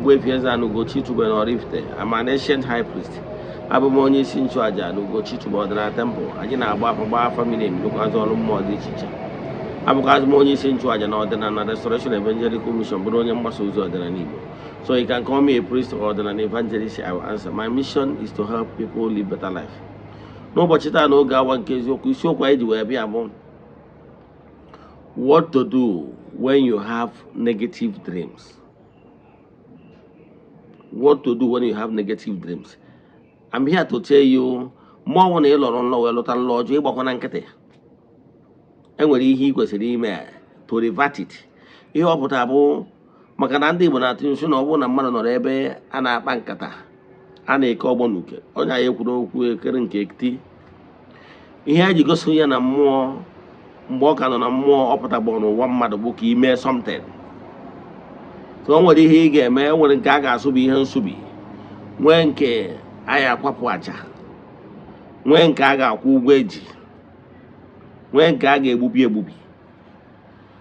Ogbuefi Ezeana ugochitubelu Oraifite. I'm an ancient high priest. Abụ m onye isi nchụaja na ugochitubelu ọdịnala temple. Anyị na-agba afa miri emi lụkwazị ọrụ mmụọ dị iche iche. Abụkwazị m onye isi nchụaja na ọdịnala Restoration Evangelical Mission, bụrụ onye mgbasa ozi ọdịnala Igbo. So you can call me a priest or an evangelist, I will answer. My mission is to help people live better life. N'ụbọchị taa n'oge awa nke eziokwu, isiokwu anyị ji wee bịa bụ what to do when you have negative dreams. What to do when you have negative dreams. I'm here to tell you, more na ịlọrọ nlọ wee lọta nlọ ọjọọ, ịgbakwana nkịtị. Enwere ihe ị kwesịrị ime to revert it. Ihe ọ pụtara bụ maka na ndị Igbo na-atụ nso na ọ bụrụ na mmadụ nọrọ ebe a na-akpa nkata, a na-eke ọgbọ n'uke, onye anyị ekwuru okwu ekere nke ekiti. Ihe a ji gosi ya na mmụọ mgbe ọ ka nọ na mmụọ ọ pụtabụ n'ụwa mmadụ bụ ka ime something. So o nwere ihe ị ga-eme, e nwere nke a ga-asụbi ihe nsubi, nwee nke a ga-akwapụ aja, nwee nke a ga-akwụ ụgwọ eji, nwee nke a ga-egbubi egbubi.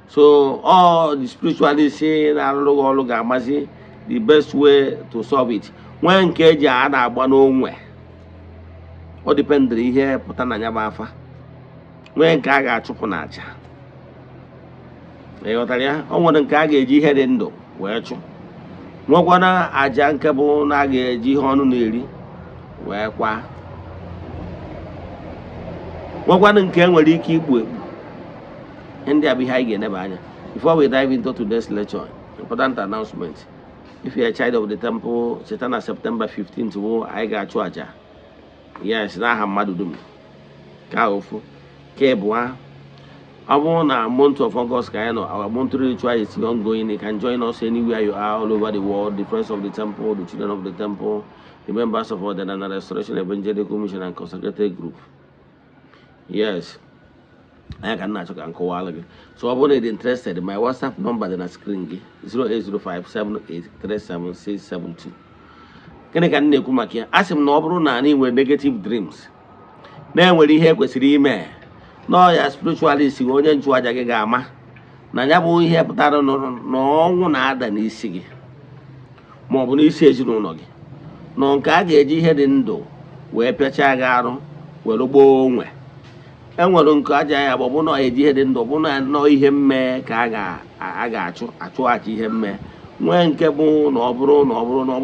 So all the spiritualists na-arụrụ gị ọrụ ga-amazi the best way to solve it. Nwee nke eji a na-agba n'onwe, ọ dipendịrị ihe pụta na ya bụ afa. Nwee nke a ga-achụpụ n'aja, ịghọtara ya. O nwere nke a ga-eji ihe dị ndụ wee chụ, nwekwana aja nke bụ na a ga-eji ihe ọnụ na-eri wee kwa, nwekwana nke nwere ike igbu egbu. Ndị a bụ ihe anyị ga-eneba anya. Before we dive into today's lecture, important announcement. If you're a child of the temple, cheta na September 15th bụ anyị ga-achụ aja. Yes, n'aha mmadụ dum. Ka ofu ke bụa. Ọ bụrụ na month of August ka anyị nọ, our monthly ritual is ongoing. You can join us anywhere you are all over the world. The friends of the temple, the children of the temple, the members of the Restoration Evangelical Mission and Consecrated Group. Yes. I can not check and call again. So I'm only interested. My WhatsApp number then a screen 08057837672. Can I can make ask him no nani with negative dreams? Then when he hear kwesịrị ime no ya spiritualist onye nchụaja gị ga-ama na ya bụ ihe pụtara n'ọnwụ na-ada n'isi gị ma ọ bụ n'isi ezinụlọ gị, nọ nke a ga-eji ihe dị ndụ wee pịachaa gị arụ were gboo onwe. Enwere nke aja ya bụ na eji ihe dị ndụ bụ na nọ ihe mme ka a ga-achụ ihe mme. Nwee nke bụ na ọ bụrụ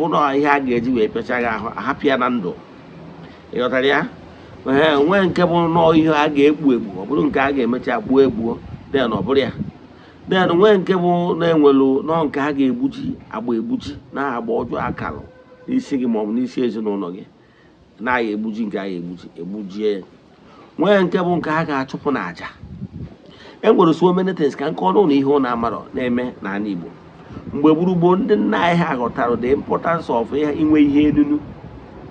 na ihe a ga-eji wee pịachaa gị ahụ ahapụ ya na ndụ, ịghọtara ya. Nwee nke bụ nọọ ihe a ga-egbu egbu, ọ bụrụ nke a ga-emecha gbuo egbuo, den ọ bụrụ ya. Den nwee nke bụ na-enwelu nọọ nke a ga-egbuji agba egbuji na agba ọjọọ akalụ n'isi gị maọbụ n'isi ezinụlọ gị, na-agha egbuji nke a ga-egbuji egbujie ya. Nwee nke bụ nke a ga-achụpụ n'aja. Enwere so many things ka nke ọnụ na ihe ọ na-amarọ na-eme n'ala Igbo. Mgbe gburugburu ndị nna anyị ha ghọtara the importance of inwe ihe enunu.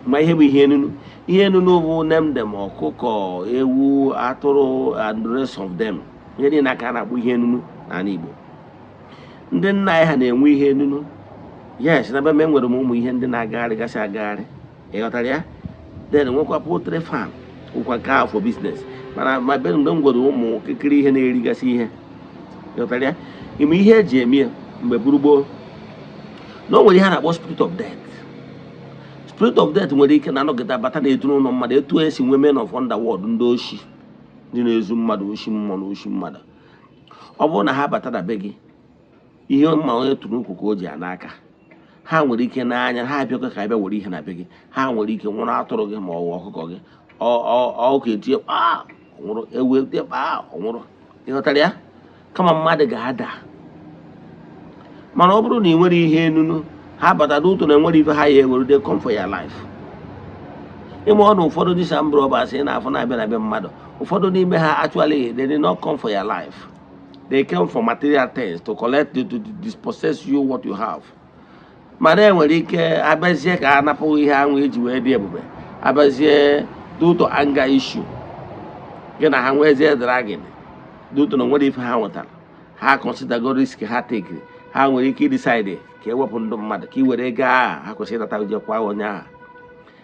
Ma ihe bụ ihe enunu? Ihe enunu bụ name them, ọkụkọ, ewu, atụrụ and the rest of them. Ihe niile aka a na-akpụ ihe enunu n'ala Igbo. Ndị nna anyị ha na-enwe ihe enunu. Yes, na be m enwere m ụmụ ihe ndị na-agagharị gasị agagharị, ịghọtara ya. Then nwekwa poultry farm, ụkwa ka for business. Mana ma be mgbe m gwere ụmụ kekere ihe na-erigasị ihe, ịghọtara ya. Ime ihe eji eme mgbe gburugburu na o nwere ihe a na-akpọ spirit of death. Spirit of death nwere ike na-anọgide abata na-etu n'ụlọ mmadụ, etu esi nwee men of underworld, ndị oshi, ndị na-ezu mmadụ, oshi mmụọ na oshi mmadụ. Ọ bụrụ na ha bata na be gị, ihe mma onye tụrụ ukwu ka o ji ya n'aka, ha nwere ike n'anya ha abịakwa ka abịa were ihe na be gị. Ha nwere ike nwụrụ atụrụ gị ma ọ wụ ọkụkọ gị, ọkụ etie nwụrụ, ewu etie nwụrụ, ịghọtara ya. Kama mmadụ ga-ada. Mana ọ bụrụ na ị nwere ihe enunu, ha bata n'ụtọ na enwere ife ha ya ewere, they come for your life. Ịma ọ na ụfọdụ dị sa mbụrụ ọbasị na-afọ na-abịa na be mmadụ, ụfọdụ n'ime ha actually they did not come for your life. They came for material things to collect, to dispossess you what you have. Mana enwere ike abịazie ka a napụ ihe ahụ eji wee dị ebube, abịazie n'ụtọ anger issue gị na ha nwezie dragging n'ụtọ na nwere ife ha nwetara. Ha consider go risk ha take, ha nwere ike decide ka ewepụ ndụ mmadụ ka i were ego ahụ ha kwesịrị ịnata uje kwa onye ahụ.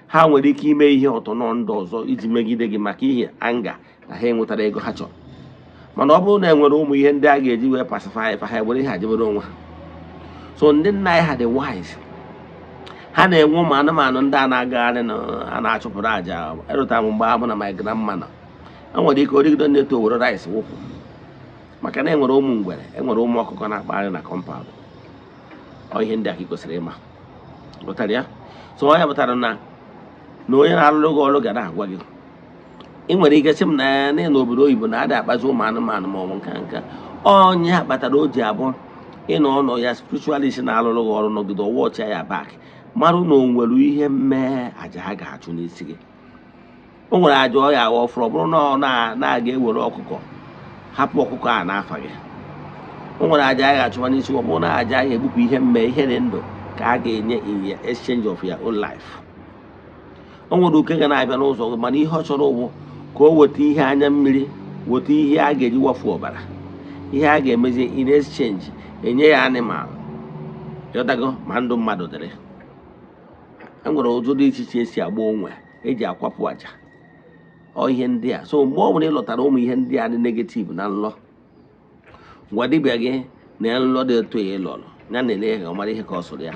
Ha nwere ike ime ihe ọtọ nọ ndụ ọzọ iji megide gị maka ihe anga na ha enwetara ego ha chọrọ. Mana ọ bụrụ na enwere ụmụ ihe ndị a ga-eji wee pacify fa, ha were ihe ajebere onwe ha. So ndị nna anyị ha dị wise, ha na-enwe ụmụ anụmanụ ndị a na-agagharị na a na-achụpụrụ aja. Erụtara m mgbe ahụ na my grandma nọ, enwere ike origide nneto owere rice wụpụ, maka na enwere ụmụ ngwere, enwere ụmụ ọkụkọ na-akpagharị na compound. Ọ ihe ndị a ka ị kwesịrị ịma, ghọtara ya? So ọ ya pụtara na onye na-alụrụ gị ọrụ ga na-agwa gị. Ị nwere ike sị m na n'obodo oyibo na-adị akpazi ụmụ anụmanụ ma ọ bụ nka onye ha kpatara o ji abụ ịnọ ọnọ ya spiritualist na-alụrụ gị ọrụ nọgide ọwọcha ya bak, marụ na o nwere ihe mmee aja ha ga-achụ n'isi gị. O nwere aja ọ ya awa ọfụrụ, ọ bụrụ na ọ na-aga ewere ọkụkọ, hapụ ọkụkọ a n'afa gị. O nwere aja a ga-achụwa n'isi, ọ bụrụ na aja ya egbupụ ihe mmee, ihe dị ndụ ka a ga-enye in ya exchange of your own life. O nwere uke ga na-abịa n'ụzọ gị, mana ihe ọ chọrọ ụgwụ ka o weta ihe anya mmiri, weta ihe a ga-eji wafu ọbara, ihe a ga-emezi in exchange, enye ya animal, yọtago ma ndụ mmadụ dịrị. E nwere ụzọ dị iche iche esi agba onwe eji akwapụ aja. Ọ ihe ndị a. So mgbe ọ bụla ị lọtara ụmụ ihe ndị a dị negative na nlọ, gwa dibịa gị na nlọ dị etu ya ịlọrọ ya, na-ele ya mara ihe ka ọ sụrụ ya.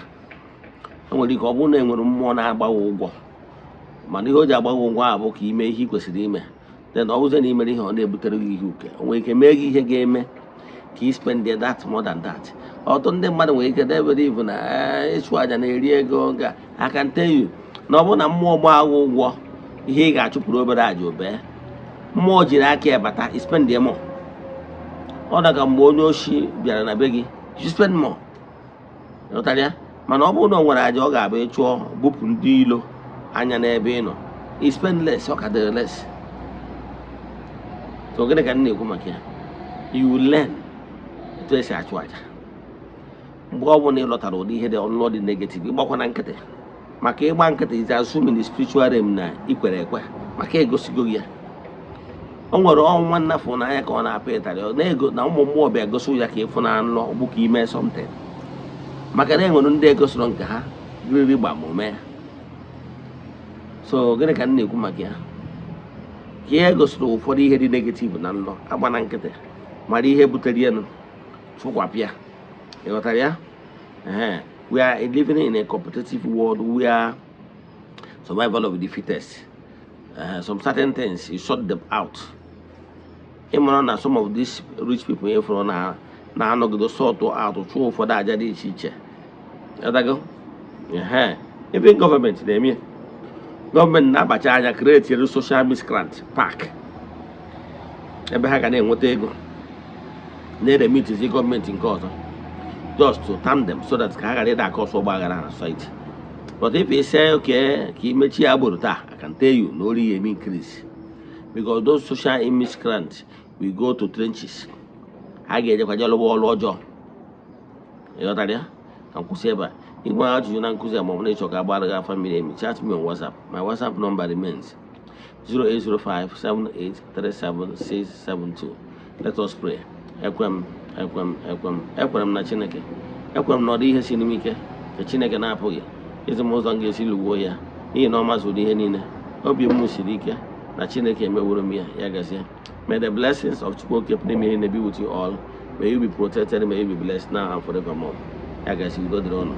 O nwere ike ọ bụrụ na e nwere mmụọ na-agbawa ụgwọ, mana ihe o ji agbawa ụgwọ ahụ bụ ka ime ihe ị kwesịrị ime, then ọ bụzie na imere ihe ọ na-ebutere gị ihe uke. O nwere ike mee gị ihe ga-eme ka ị spend that more than that. Ọtụtụ ndị mmadụ nwere ike debere ibu na ịchụ aja na-eri ego. I can tell you na ọ bụrụ na mmụọ gbaa gị ụgwọ ihe ị ga-achụpụrụ obere aja obee, mmụọ jiri aka ya bata, spend more. Ọ daga mgbe onye oshi bịara na be gị, you spend more. Ịghọtara ya? Mana ọ bụrụ na o nwere aja ọ ga-abịa ịchụọ bupụ ndị ilo anya n'ebe ị nọ, i spend less, ọ ka dịrị less. So gịnị ka m na-ekwu maka ya? You learn etu esi achụ aja. Mgbe ọ bụla ị lọtara ụdị ihe dị ọnụlọ dị negative, ịgbakwa na nkịtị. Maka ịgba nkịtị is assuming the spiritual realm na ikwere ekwe, maka egosigo ya. O nwere ọnwa nnafọ n'anya ka ọ na-apụ ịtarị na-ego na ụmụ mmụọ bịa gosi ya ka ịfụ na nlọ ọgbụ ka ime something. Maka na enwere ndị egosiro nke ha riri gba ma mee. So gịnị ka m na-ekwu maka ya? Ka ihe gosiri ụfọdụ ihe dị negative na nlọ, agba na nkịtị, mara ihe butere enu, fụkwapịa. Ịghọtara ya? We are living in a competitive world where survival of the fittest. Some certain things, you sort them out. Ịmara some of these rich people here from na-anọgide sort out chụọ ụfọdụ aja dị iche iche. Ịghọtago? Even government na-eme. Gọọmenti na-abacha anya create social miscreant park, ebe ha ga na-enweta ego na-eremitizi gọọmenti nke ọzọ, just to turn them so that ka ha ghara ịda aka ọsọ gbaghara na society. But if you say okay ka imechi agboro taa, I can tell you na ori ya eme increase, because those social miscreants will go to trenches. Ha ga-ejekwa je lụwa ọrụ ọjọọ. Ịghọtara ya? Ka m kwụsị ebe a. Igwe ajụjụ na nkụzi a ma ọ bụ na ịchọ ka agbara gị afa mmiri emi, chat me on WhatsApp. My WhatsApp number remains 08057837672. Let us pray. Ekwem na Chineke. Ekwem na ọ dị ihe si n'ime ike ka Chineke na-apụghị izi m ụzọ m ga-esi lụgbuo ya, n'ihi na ọ mazụrụ ihe niile. Obi m siri ike na Chineke emeworo m ya, ya gazie. May the blessings of Chukwu keep me be with you all. May you be protected, may you be blessed now and forevermore. Ya gazie, udo dịrị unu.